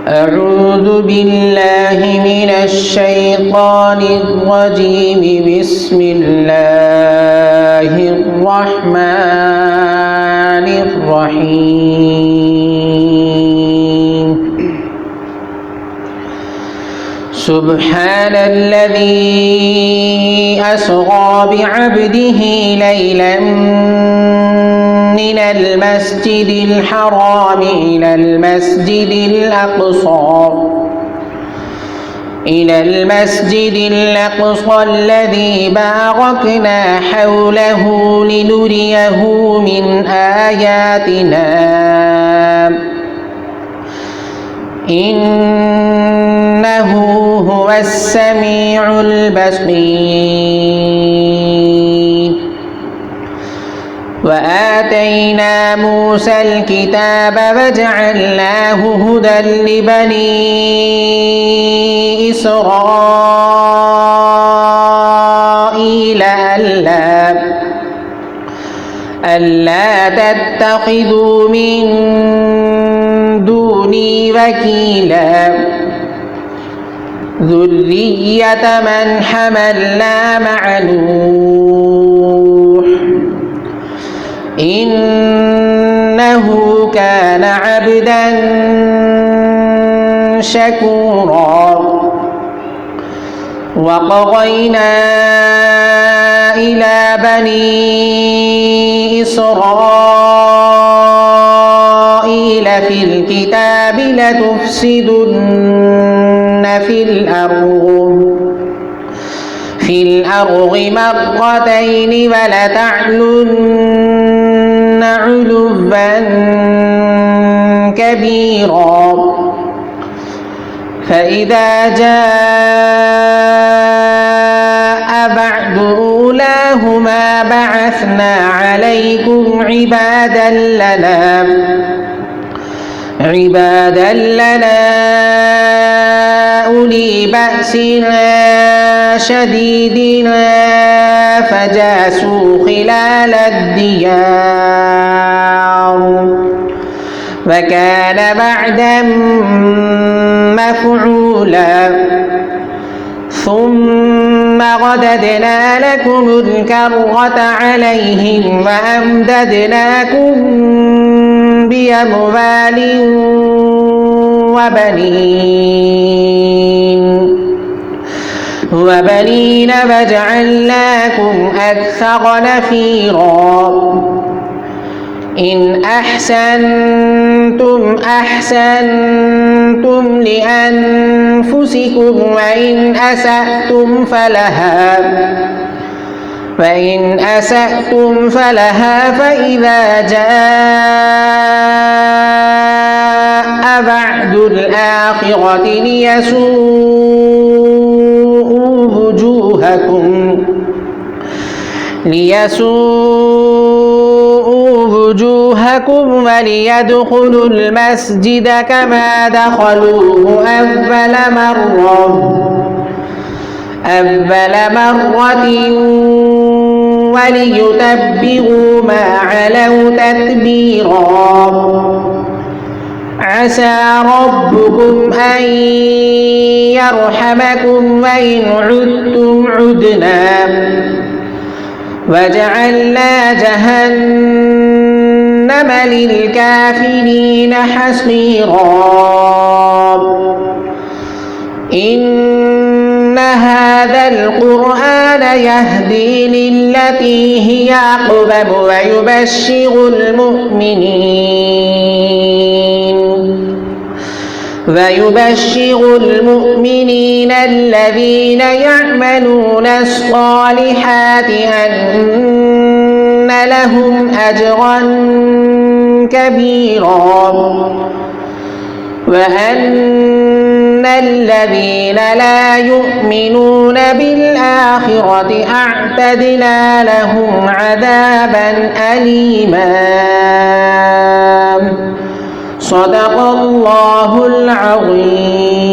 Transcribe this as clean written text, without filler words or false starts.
أعوذ بالله من الشيطان الرجيم. بسم الله الرحمن الرحيم. سبحان الذي أسرى بعبده ليلا من المسجد الحرام إلى المسجد الأقصى الذي باركنا حوله لنريه من آياتنا إنه هو السميع البصير. وآتينا موسى الكتاب وجعلناه هدى لبني إسرائيل ألا تتخذوا من دوني وكيلا ذرية من حملنا مع نوح إنه كان عبدا شكورا. وقضينا إلى بني إسرائيل في الكتاب لتفسدن في الأرض مرتين ولتعلن علوا كبيرا. فإذا جاء بعد أولاهما بعثنا عليكم عبادا لنا أولي بأس شديد فجاسوا خلال الديار وكان بعدا مفعولا. ثم رددنا لكم الكرة عليهم وأمددناكم بأموال وبنين وجعلناكم أكثر نفيرا. إن أحسنتم لأنفسكم وإن أسأتم فلها فإذا جاء بعد الآخرة ليسوءوا وجوهكم وليدخلوا المسجد كما دخلوه أول مرة وليتبروا ما علوا تتبيرا. عسى ربكم أن يرحمكم وإن عدتم عدنا وجعلنا جهنم للكافرين حصيرا. إن هذا القرآن يهدي للتي هي أقوم ويبشر المؤمنين الذين يعملون الصالحات أن لهم أجرا كبيرا وأن الذين لا يؤمنون بالآخرة أعتدنا لهم عذابا أليما. صدق الله العظيم.